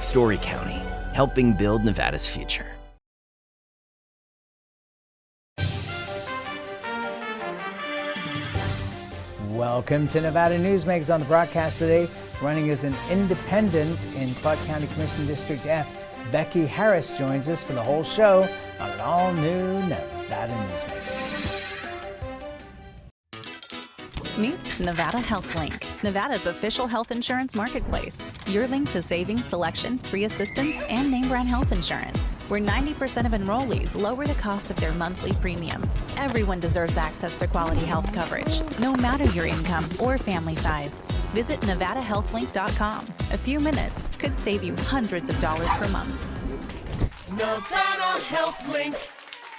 Story County, helping build Nevada's future. Welcome to Nevada Newsmakers. On the broadcast today, running as an independent in Clark County Commission District F, Becky Harris joins us for the whole show on an all-new Nevada Newsmakers. Meet Nevada Health Link, Nevada's official health insurance marketplace. Your link to savings, selection, free assistance, and name brand health insurance, where 90% of enrollees lower the cost of their monthly premium. Everyone deserves access to quality health coverage, no matter your income or family size. Visit NevadaHealthLink.com. A few minutes could save you hundreds of dollars per month. Nevada Health Link.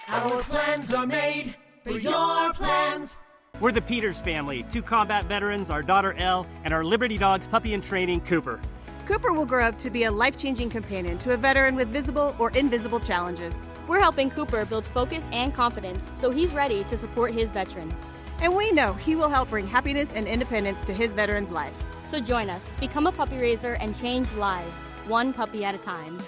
Our plans are made for your plans. We're the Peters family, 2 combat veterans, our daughter Elle, and our Liberty Dogs puppy in training, Cooper. Cooper will grow up to be a life-changing companion to a veteran with visible or invisible challenges. We're helping Cooper build focus and confidence so he's ready to support his veteran. And we know he will help bring happiness and independence to his veteran's life. So join us, become a puppy raiser, and change lives, one puppy at a time.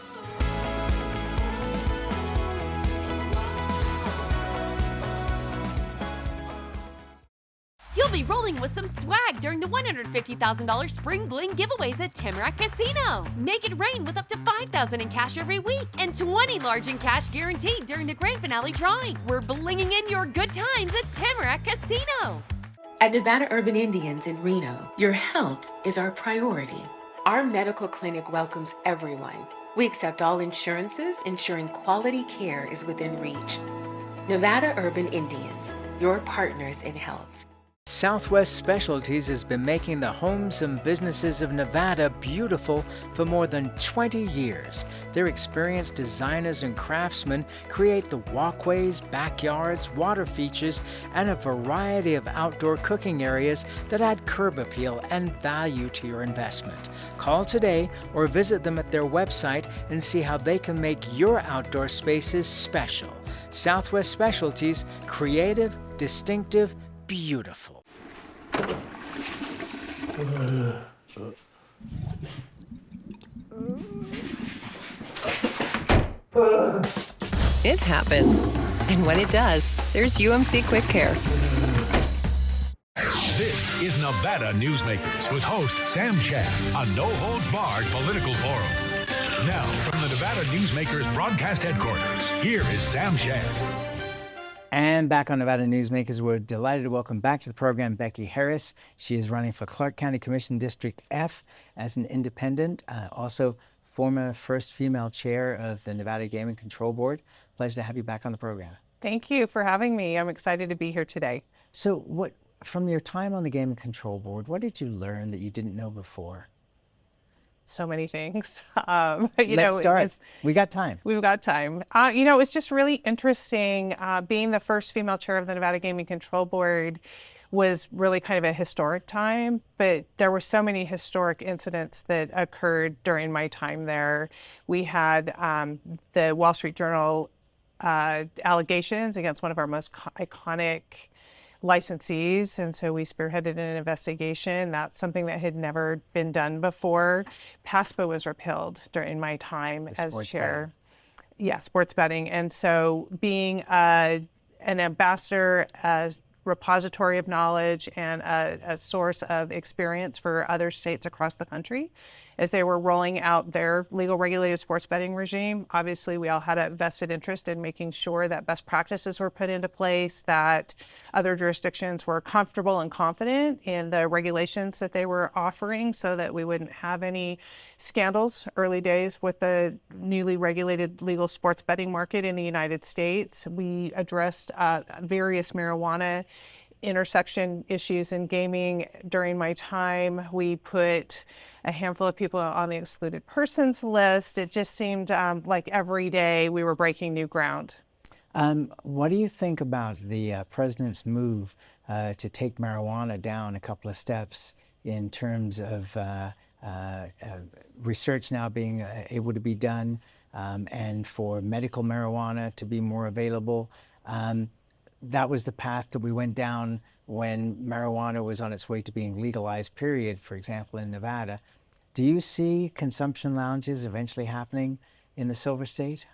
You'll be rolling with some swag during the $150,000 Spring Bling giveaways at Tamarack Casino. Make it rain with up to $5,000 in cash every week and 20 large in cash guaranteed during the grand finale drawing. We're blinging in your good times at Tamarack Casino. At Nevada Urban Indians in Reno, your health is our priority. Our medical clinic welcomes everyone. We accept all insurances, ensuring quality care is within reach. Nevada Urban Indians, your partners in health. Southwest Specialties has been making the homes and businesses of Nevada beautiful for more than 20 years. Their experienced designers and craftsmen create the walkways, backyards, water features, and a variety of outdoor cooking areas that add curb appeal and value to your investment. Call today or visit them at their website and see how they can make your outdoor spaces special. Southwest Specialties, creative, distinctive, beautiful. It happens. And when it does, there's UMC Quick Care. This is Nevada Newsmakers with host Sam Shad, a no-holds-barred political forum. Now, from the Nevada Newsmakers broadcast headquarters, here is Sam Shad. And back on Nevada Newsmakers, we're delighted to welcome back to the program Becky Harris. She is running for Clark County Commission District F as an independent, also former first female chair of the Nevada Gaming Control Board. Pleasure to have you back on the program. Thank you for having me. I'm excited to be here today. So from your time on the Gaming Control Board, what did you learn that you didn't know before? So many things. Let's start. We got time. We've got time. It was just really interesting. Being the first female chair of the Nevada Gaming Control Board was really kind of a historic time, but there were so many historic incidents that occurred during my time there. We had the Wall Street Journal allegations against one of our most iconic licensees, and so we spearheaded an investigation. That's something that had never been done before. PASPA was repealed during my time as chair. Yeah, sports betting. And so being an ambassador, a repository of knowledge, and a source of experience for other states across the country as they were rolling out their legal regulated sports betting regime. Obviously, we all had a vested interest in making sure that best practices were put into place, that other jurisdictions were comfortable and confident in the regulations that they were offering so that we wouldn't have any scandals early days with the newly regulated legal sports betting market in the United States. We addressed various marijuana intersection issues in gaming during my time. We put a handful of people on the excluded persons list. It just seemed like every day we were breaking new ground. What do you think about the president's move to take marijuana down a couple of steps in terms of research now being able to be done and for medical marijuana to be more available? That was the path that we went down when marijuana was on its way to being legalized, period, for example, in Nevada. Do you see consumption lounges eventually happening in the Silver State?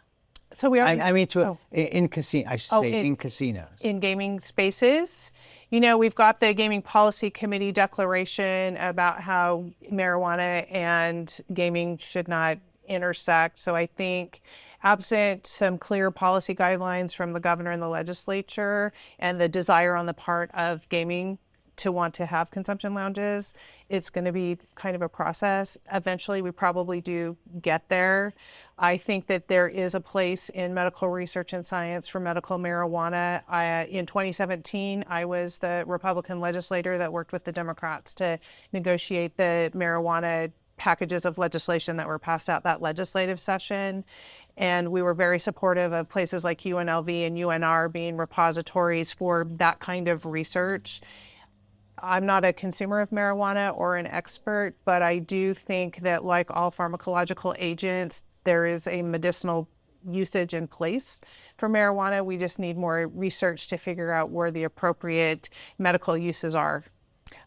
So we are. In casino. I should say in casinos. In gaming spaces. We've got the Gaming Policy Committee declaration about how marijuana and gaming should not intersect. So I think absent some clear policy guidelines from the governor and the legislature and the desire on the part of gaming to want to have consumption lounges, it's going to be kind of a process. Eventually, we probably do get there. I think that there is a place in medical research and science for medical marijuana. In 2017, I was the Republican legislator that worked with the Democrats to negotiate the marijuana packages of legislation that were passed out that legislative session. And we were very supportive of places like UNLV and UNR being repositories for that kind of research. I'm not a consumer of marijuana or an expert, but I do think that, like all pharmacological agents, there is a medicinal usage in place for marijuana. We just need more research to figure out where the appropriate medical uses are.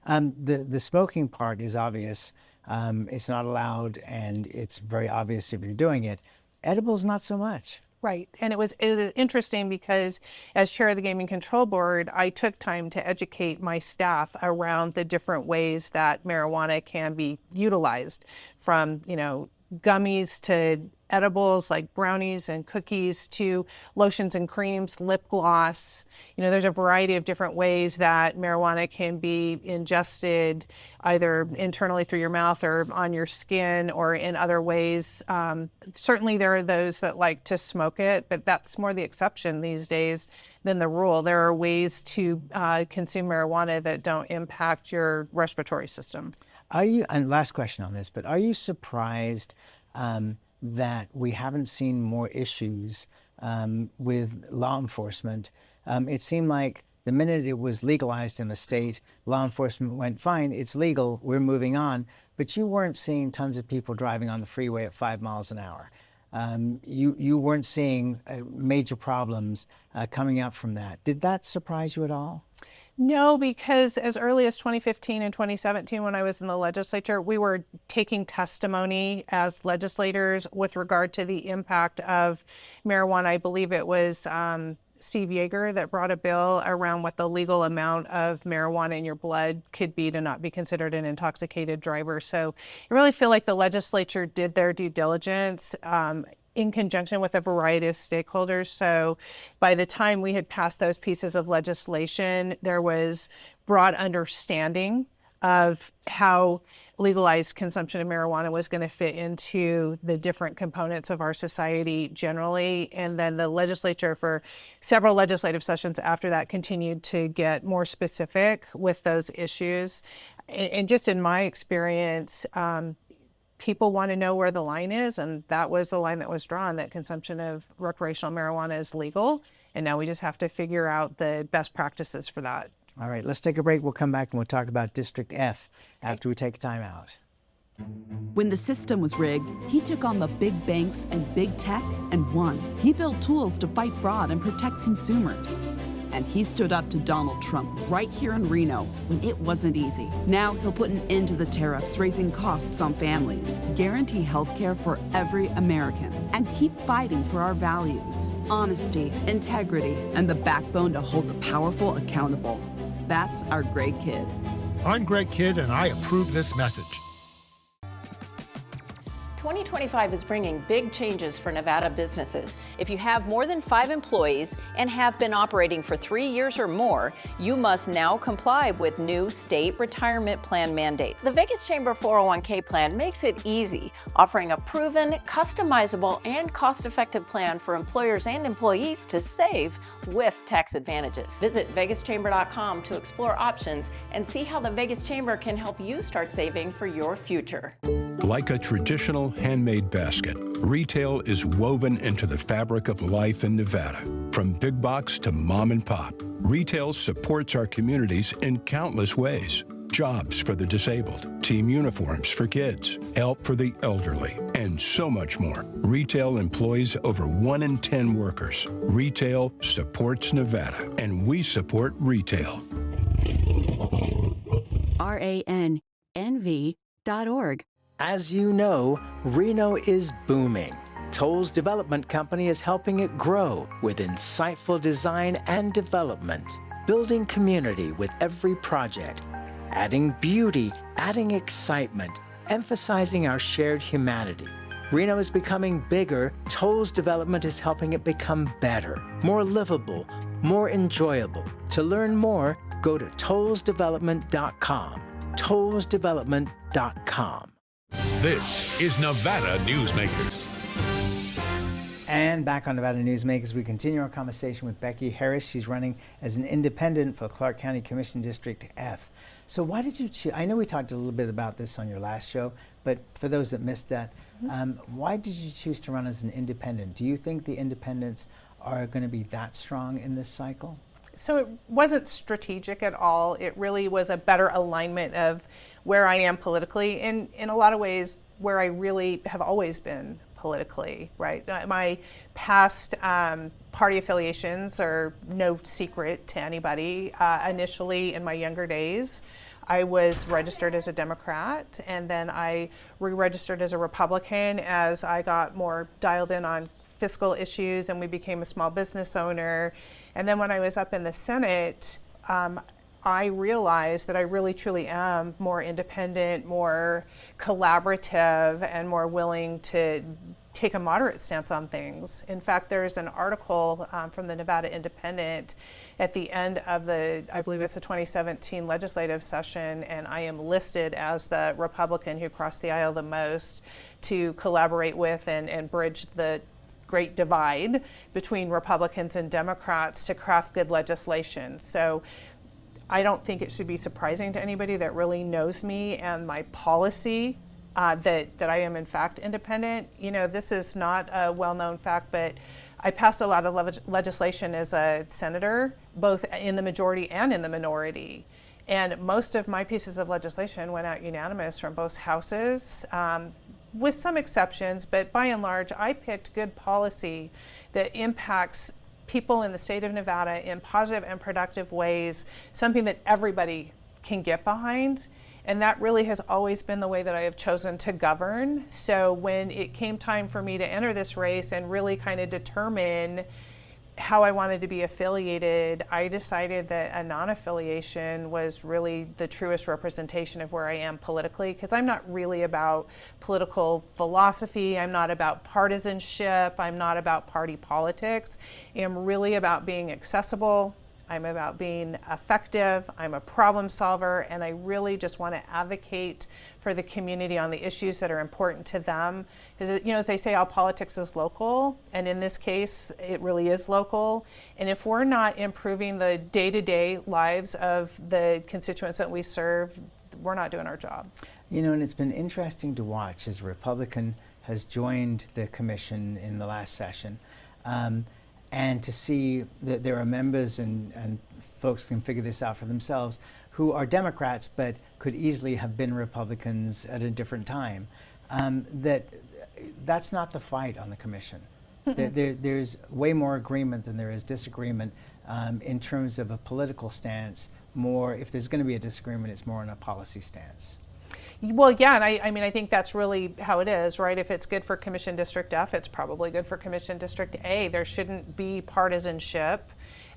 The smoking part is obvious. It's not allowed, and it's very obvious if you're doing it. Edibles, not so much. Right. And it was interesting because as chair of the Gaming Control Board, I took time to educate my staff around the different ways that marijuana can be utilized, from, gummies to edibles like brownies and cookies to lotions and creams, lip gloss. There's a variety of different ways that marijuana can be ingested, either internally through your mouth or on your skin or in other ways. Certainly there are those that like to smoke it, but that's more the exception these days than the rule. There are ways to consume marijuana that don't impact your respiratory system. And last question on this, but are you surprised that we haven't seen more issues with law enforcement? It seemed like the minute it was legalized in the state, law enforcement went, fine, it's legal, we're moving on. But you weren't seeing tons of people driving on the freeway at 5 miles an hour. You weren't seeing major problems coming out from that. Did that surprise you at all? No, because as early as 2015 and 2017, when I was in the legislature, we were taking testimony as legislators with regard to the impact of marijuana. I believe it was Steve Yeager that brought a bill around what the legal amount of marijuana in your blood could be to not be considered an intoxicated driver. So I really feel like the legislature did their due diligence in conjunction with a variety of stakeholders. So by the time we had passed those pieces of legislation, there was broad understanding of how legalized consumption of marijuana was going to fit into the different components of our society generally. And then the legislature, for several legislative sessions after that, continued to get more specific with those issues. And just in my experience, people want to know where the line is, and that was the line that was drawn, that consumption of recreational marijuana is legal, and now we just have to figure out the best practices for that. All right, let's take a break. We'll come back and we'll talk about District F after we take time out. When the system was rigged, he took on the big banks and big tech and won. He built tools to fight fraud and protect consumers. And he stood up to Donald Trump right here in Reno when it wasn't easy. Now he'll put an end to the tariffs, raising costs on families, guarantee health care for every American, and keep fighting for our values: honesty, integrity, and the backbone to hold the powerful accountable. That's our Greg Kidd. I'm Greg Kidd, and I approve this message. 2025 is bringing big changes for Nevada businesses. If you have more than 5 employees and have been operating for 3 years or more, you must now comply with new state retirement plan mandates. The Vegas Chamber 401k plan makes it easy, offering a proven, customizable, and cost-effective plan for employers and employees to save with tax advantages. Visit vegaschamber.com to explore options and see how the Vegas Chamber can help you start saving for your future. Like a traditional handmade basket, retail is woven into the fabric of life in Nevada. From big box to mom and pop, retail supports our communities in countless ways. Jobs for the disabled, team uniforms for kids, help for the elderly, and so much more. Retail employs over 1 in 10 workers. Retail supports Nevada, and we support retail. RANNV.org. As you know, Reno is booming. Toll's development company is helping it grow with insightful design and development, building community with every project, adding beauty, adding excitement, emphasizing our shared humanity. Reno is becoming bigger. Toll's development is helping it become better, more livable, more enjoyable. To learn more, go to tollsdevelopment.com. tollsdevelopment.com. This is Nevada Newsmakers. And back on Nevada Newsmakers, we continue our conversation with Becky Harris. She's running as an independent for Clark County Commission District F. So why did you choose? I know we talked a little bit about this on your last show, but for those that missed that, why did you choose to run as an independent? Do you think the independents are going to be that strong in this cycle? So it wasn't strategic at all. It really was a better alignment of where I am politically, and in a lot of ways where I really have always been politically, right? My past party affiliations are no secret to anybody. Initially, in my younger days, I was registered as a Democrat, and then I re-registered as a Republican as I got more dialed in on fiscal issues and we became a small business owner. And then when I was up in the Senate, I realized that I really truly am more independent, more collaborative, and more willing to take a moderate stance on things. In fact, there's an article from the Nevada Independent at the end of I believe it's the 2017 legislative session, and I am listed as the Republican who crossed the aisle the most to collaborate with and bridge the great divide between Republicans and Democrats to craft good legislation. So I don't think it should be surprising to anybody that really knows me and my policy that I am in fact independent. You know, this is not a well-known fact, but I passed a lot of legislation as a senator, both in the majority and in the minority. And most of my pieces of legislation went out unanimous from both houses, with some exceptions, but by and large, I picked good policy that impacts people in the state of Nevada in positive and productive ways, something that everybody can get behind. And that really has always been the way that I have chosen to govern. So when it came time for me to enter this race and really kind of determine how I wanted to be affiliated, I decided that a non-affiliation was really the truest representation of where I am politically, because I'm not really about political philosophy, I'm not about partisanship, I'm not about party politics. I'm really about being accessible, I'm about being effective, I'm a problem solver, and I really just want to advocate for the community on the issues that are important to them. Because, you know, as they say, all politics is local, and in this case, it really is local. And if we're not improving the day-to-day lives of the constituents that we serve, we're not doing our job. You know, and it's been interesting to watch as a Republican has joined the commission in the last session. And to see that there are members, and folks can figure this out for themselves, who are Democrats but could easily have been Republicans at a different time. That's not the fight on the commission. There's way more agreement than there is disagreement in terms of a political stance. More, if there's going to be a disagreement, it's more on a policy stance. Well, yeah, and I mean, I think that's really how it is, right? If it's good for Commission District F, it's probably good for Commission District A. There shouldn't be partisanship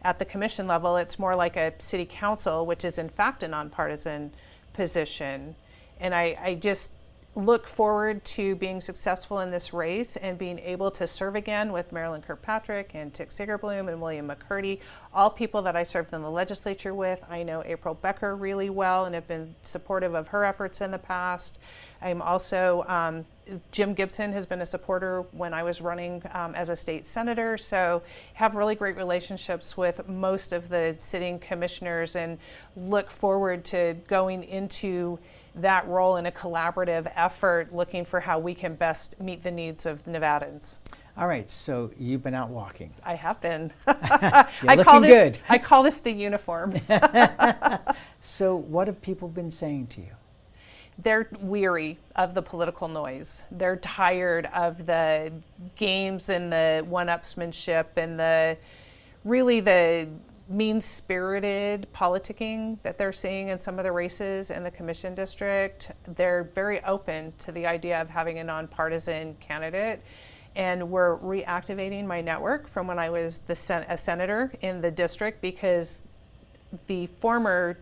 at the commission level. It's more like a city council, which is in fact a nonpartisan position. And I just look forward to being successful in this race and being able to serve again with Marilyn Kirkpatrick and Tick Sigerbloom and William McCurdy, all people that I served in the legislature with. I know April Becker really well and have been supportive of her efforts in the past. I'm also, Jim Gibson has been a supporter when I was running as a state senator, so have really great relationships with most of the sitting commissioners and look forward to going into that role in a collaborative effort, looking for how we can best meet the needs of Nevadans. All right, so you've been out walking. I have been. You're looking good. I call this the uniform. So what have people been saying to you? They're weary of the political noise. They're tired of the games and the one-upsmanship and the mean-spirited politicking that they're seeing in some of the races in the commission district. They're very open to the idea of having a nonpartisan candidate. And we're reactivating my network from when I was a senator in the district, because the former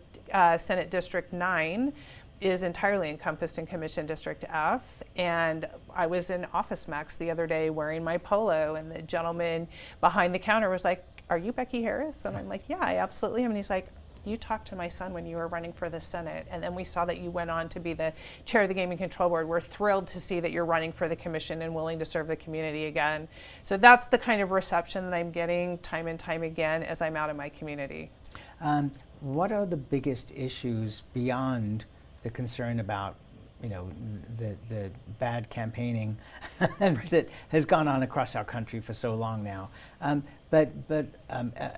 Senate District 9 is entirely encompassed in Commission District F. And I was in Office Max the other day wearing my polo, and the gentleman behind the counter was like, "Are you Becky Harris?" And I'm like, "Yeah, I absolutely am." And he's like, "You talked to my son when you were running for the Senate, and then we saw that you went on to be the chair of the Gaming Control Board. We're thrilled to see that you're running for the commission and willing to serve the community again." So that's the kind of reception that I'm getting time and time again as I'm out in my community. What are the biggest issues beyond the concern about, you know, the bad campaigning that has gone on across our country for so long now? But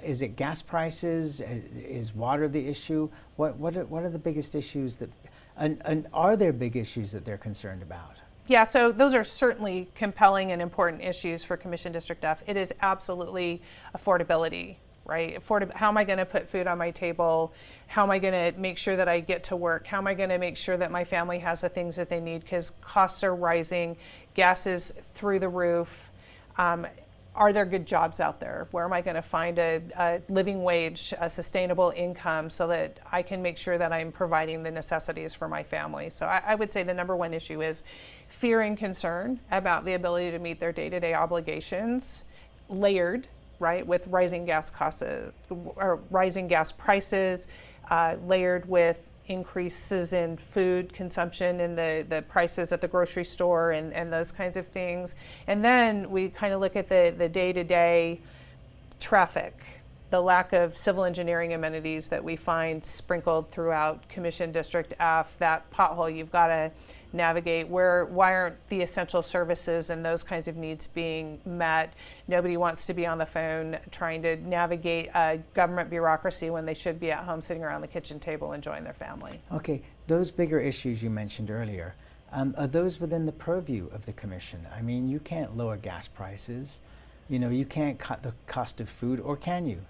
is it gas prices? Is water the issue? What are the biggest issues that, and are there big issues that they're concerned about? Yeah, so those are certainly compelling and important issues for Commission District F. It is absolutely affordability, right? How am I going to put food on my table? How am I going to make sure that I get to work? How am I going to make sure that my family has the things that they need? Because costs are rising, gas is through the roof. Are there good jobs out there? Where am I going to find a living wage, a sustainable income, so that I can make sure that I'm providing the necessities for my family? So I would say the number one issue is fear and concern about the ability to meet their day-to-day obligations, layered, right, with rising gas costs, or rising gas prices, layered with increases in food consumption and the prices at the grocery store and those kinds of things. And then we kind of look at the day-to-day traffic, the lack of civil engineering amenities that we find sprinkled throughout Commission District F, that pothole you've got to navigate. Why aren't the essential services and those kinds of needs being met? Nobody wants to be on the phone trying to navigate a government bureaucracy when they should be at home sitting around the kitchen table enjoying their family. Okay, those bigger issues you mentioned earlier, are those within the purview of the commission? I mean, you can't lower gas prices, you know, you can't cut the cost of food, or can you?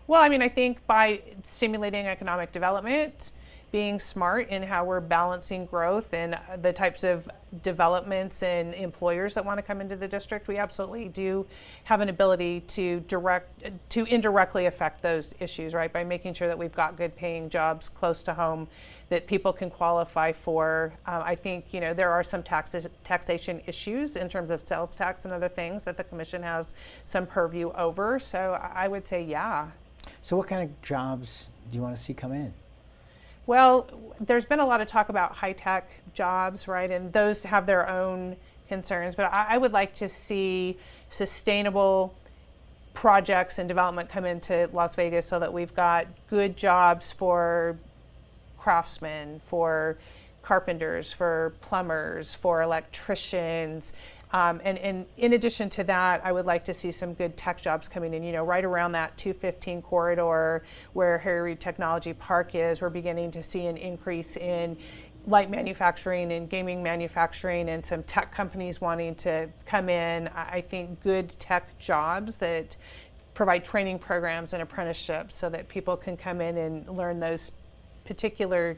Well, I mean, I think by stimulating economic development, being smart in how we're balancing growth and the types of developments and employers that want to come into the district, we absolutely do have an ability to indirectly affect those issues, right? By making sure that we've got good paying jobs close to home that people can qualify for. I think, you know, there are some taxation issues in terms of sales tax and other things that the commission has some purview over. So I would say, yeah. So what kind of jobs do you want to see come in? Well, there's been a lot of talk about high-tech jobs, right? And those have their own concerns. But I would like to see sustainable projects and development come into Las Vegas so that we've got good jobs for craftsmen, for carpenters, for plumbers, for electricians. And in addition to that, I would like to see some good tech jobs coming in, you know, right around that 215 corridor where Harry Reid Technology Park is. We're beginning to see an increase in light manufacturing and gaming manufacturing and some tech companies wanting to come in. I think good tech jobs that provide training programs and apprenticeships so that people can come in and learn those particular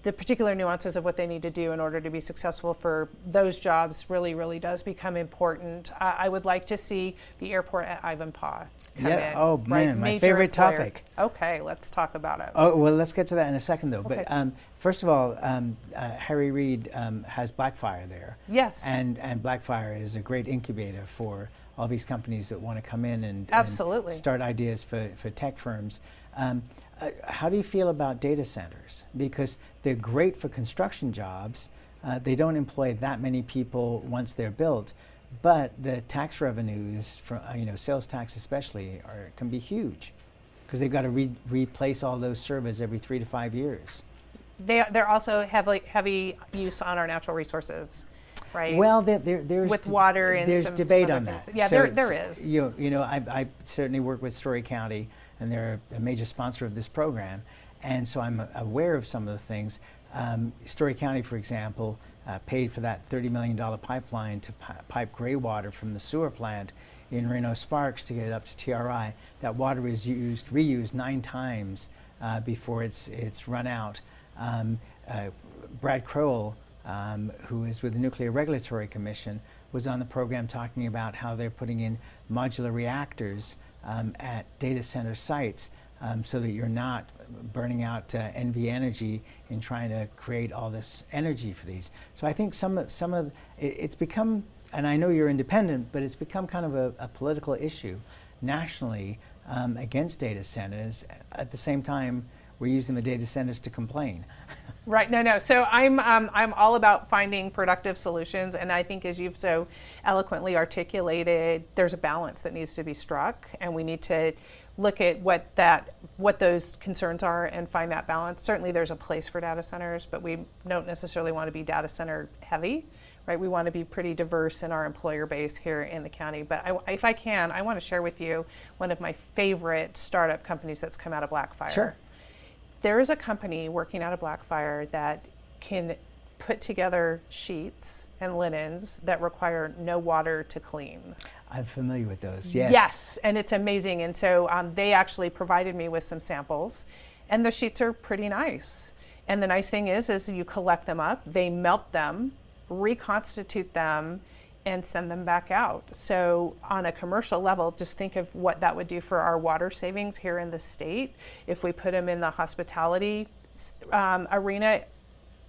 the particular nuances of what they need to do in order to be successful for those jobs really does become important. I would like to see the airport at Ivanpah come in. Oh man, my Major favorite employer. topic. Okay, let's talk about it. Oh, well, let's get to that in a second though. Okay. But first of all, Harry Reid has Blackfire there. Yes. And Blackfire is a great incubator for all these companies that want to come in and Absolutely. start ideas for tech firms. How do you feel about data centers? Because they're great for construction jobs. They don't employ that many people once they're built, but the tax revenues, from sales tax especially, can be huge because they've got to replace all those servers every 3 to 5 years. They're also heavy use on our natural resources. Right. Well, there's with water and there's some debate other on things. that. Yeah, so there is. I certainly work with Story County, and they're a major sponsor of this program, and so I'm aware of some of the things. Story County, for example, paid for that $30 million pipeline to pipe gray water from the sewer plant in Reno Sparks to get it up to TRI. That water is reused 9 times before it's run out. Brad Crowell, who is with the Nuclear Regulatory Commission, was on the program talking about how they're putting in modular reactors at data center sites so that you're not burning out NV energy in trying to create all this energy for these. So I think some of it's become, and I know you're independent, but it's become kind of a political issue nationally against data centers. At the same time, we're using the data centers to complain. Right. No. So I'm all about finding productive solutions, and I think, as you've so eloquently articulated, there's a balance that needs to be struck, and we need to look at what those concerns are and find that balance. Certainly, there's a place for data centers, but we don't necessarily want to be data center heavy. Right, we want to be pretty diverse in our employer base here in the county. But if I can, I want to share with you one of my favorite startup companies that's come out of Blackfire. Sure. There is a company working out of Blackfire that can put together sheets and linens that require no water to clean. I'm familiar with those, yes. Yes, and it's amazing. And so they actually provided me with some samples, and the sheets are pretty nice. And the nice thing is you collect them up, they melt them, reconstitute them, and send them back out. So on a commercial level, just think of what that would do for our water savings here in the state if we put them in the hospitality arena,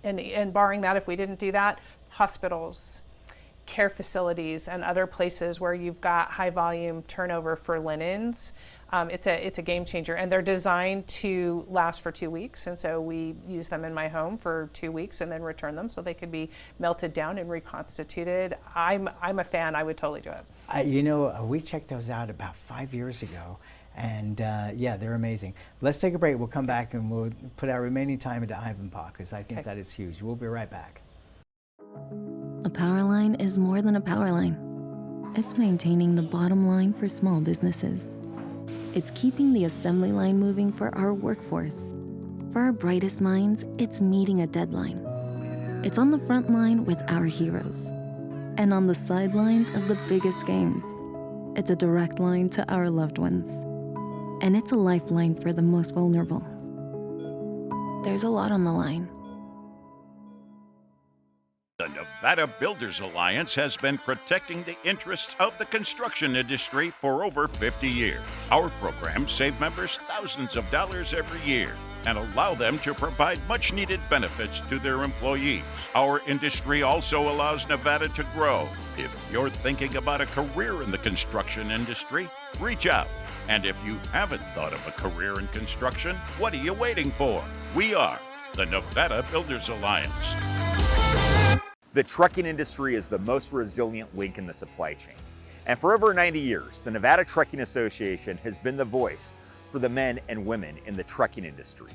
and barring that, if we didn't do that, hospitals, care facilities, and other places where you've got high volume turnover for linens. It's a game changer, and they're designed to last for 2 weeks, and so we use them in my home for 2 weeks and then return them so they could be melted down and reconstituted. I'm a fan. I would totally do it. We checked those out about 5 years ago, and yeah, they're amazing. Let's take a break. We'll come back and we'll put our remaining time into Ivanpah, because I think that is huge. We'll be right back. A power line is more than a power line. It's maintaining the bottom line for small businesses. It's keeping the assembly line moving for our workforce. For our brightest minds, it's meeting a deadline. It's on the front line with our heroes. And on the sidelines of the biggest games. It's a direct line to our loved ones. And it's a lifeline for the most vulnerable. There's a lot on the line. The Nevada Builders Alliance has been protecting the interests of the construction industry for over 50 years. Our programs save members thousands of dollars every year and allow them to provide much-needed benefits to their employees. Our industry also allows Nevada to grow. If you're thinking about a career in the construction industry, reach out. And if you haven't thought of a career in construction, what are you waiting for? We are the Nevada Builders Alliance. The trucking industry is the most resilient link in the supply chain. And for over 90 years, the Nevada Trucking Association has been the voice for the men and women in the trucking industry.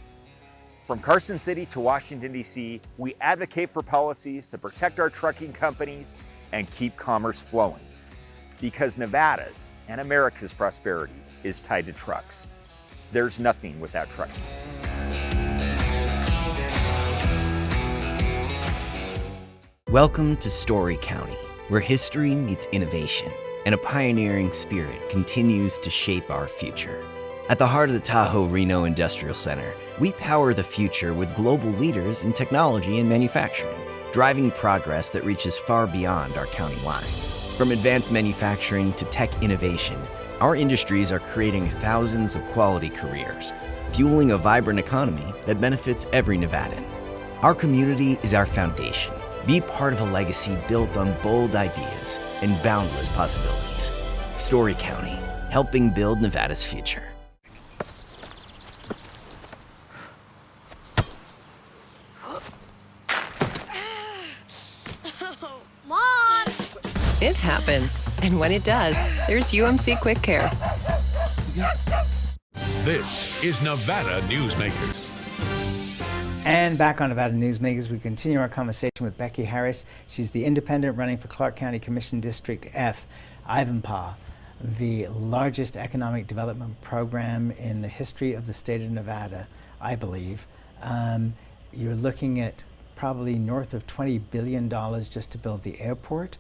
From Carson City to Washington, D.C., we advocate for policies to protect our trucking companies and keep commerce flowing. Because Nevada's and America's prosperity is tied to trucks. There's nothing without trucking. Welcome to Story County, where history meets innovation and a pioneering spirit continues to shape our future. At the heart of the Tahoe Reno Industrial Center, we power the future with global leaders in technology and manufacturing, driving progress that reaches far beyond our county lines. From advanced manufacturing to tech innovation, our industries are creating thousands of quality careers, fueling a vibrant economy that benefits every Nevadan. Our community is our foundation. Be part of a legacy built on bold ideas and boundless possibilities. Story County, helping build Nevada's future. Mom! It happens. And when it does, there's UMC Quick Care. This is Nevada Newsmakers. And back on Nevada Newsmakers, we continue our conversation with Becky Harris. She's the independent running for Clark County Commission District F, Ivanpah, the largest economic development program in the history of the state of Nevada, I believe. You're looking at probably north of $20 billion just to build the airport,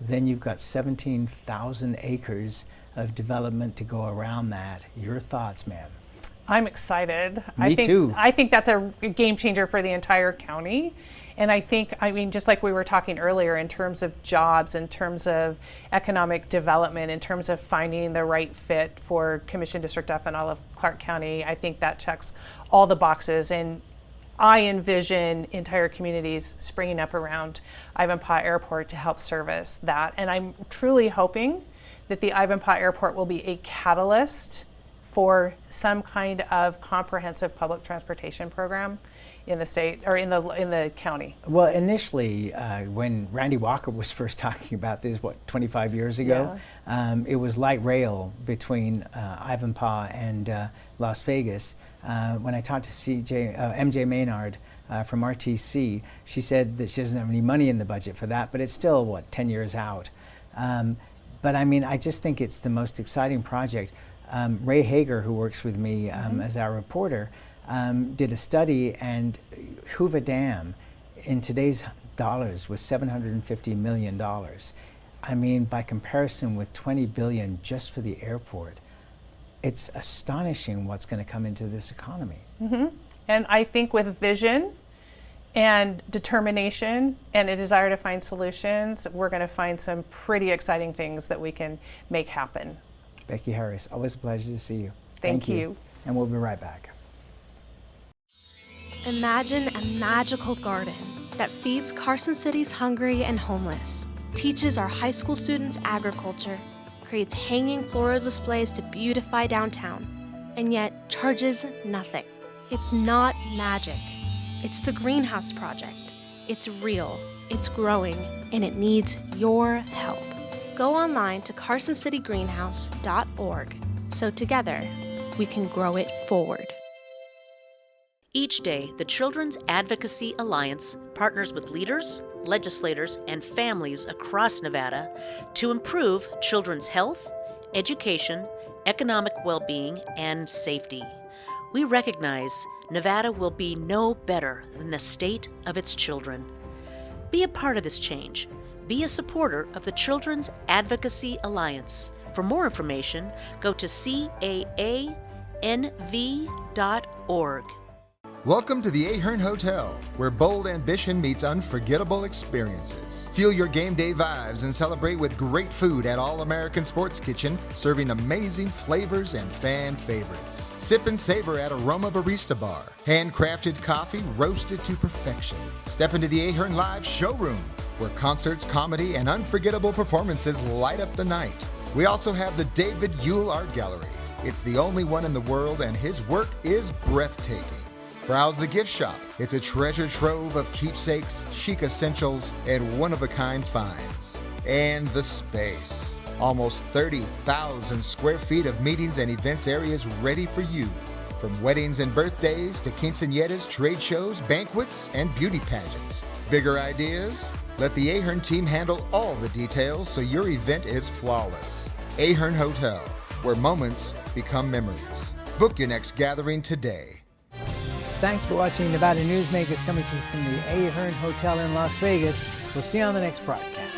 Then you've got 17,000 acres of development to go around that. Your thoughts, ma'am? I'm excited. Me too. I think that's a game changer for the entire county. And I think, just like we were talking earlier, in terms of jobs, in terms of economic development, in terms of finding the right fit for Commission District F and all of Clark County, I think that checks all the boxes. And I envision entire communities springing up around Ivanpah Airport to help service that. And I'm truly hoping that the Ivanpah Airport will be a catalyst for some kind of comprehensive public transportation program in the state or in the county. Well, initially, when Randy Walker was first talking about this, 25 years ago, it was light rail between Ivanpah and Las Vegas. When I talked to MJ Maynard from RTC, she said that she doesn't have any money in the budget for that, but it's still, 10 years out. But I just think it's the most exciting project. Ray Hager, who works with me as our reporter, did a study, and Hoover Dam in today's dollars was $750 million. By comparison with $20 billion just for the airport, it's astonishing what's going to come into this economy. And I think with vision and determination and a desire to find solutions, we're going to find some pretty exciting things that we can make happen. Becky Harris, always a pleasure to see you. Thank you. And we'll be right back. Imagine a magical garden that feeds Carson City's hungry and homeless, teaches our high school students agriculture, creates hanging floral displays to beautify downtown, and yet charges nothing. It's not magic. It's the Greenhouse Project. It's real, it's growing, and it needs your help. Go online to carsоncitygreenhouse.org so together we can grow it forward. Each day, the Children's Advocacy Alliance partners with leaders, legislators, and families across Nevada to improve children's health, education, economic well-being, and safety. We recognize Nevada will be no better than the state of its children. Be a part of this change. Be a supporter of the Children's Advocacy Alliance. For more information, go to caanv.org. Welcome to the Ahern Hotel, where bold ambition meets unforgettable experiences. Feel your game day vibes and celebrate with great food at All American Sports Kitchen, serving amazing flavors and fan favorites. Sip and savor at Aroma Barista Bar. Handcrafted coffee roasted to perfection. Step into the Ahern Live showroom, where concerts, comedy, and unforgettable performances light up the night. We also have the David Yule Art Gallery. It's the only one in the world, and his work is breathtaking. Browse the gift shop. It's a treasure trove of keepsakes, chic essentials, and one-of-a-kind finds. And the space. Almost 30,000 square feet of meetings and events areas ready for you. From weddings and birthdays to quinceañeras, trade shows, banquets, and beauty pageants. Bigger ideas? Let the Ahern team handle all the details so your event is flawless. Ahern Hotel, where moments become memories. Book your next gathering today. Thanks for watching Nevada Newsmakers, coming to you from the Ahern Hotel in Las Vegas. We'll see you on the next broadcast.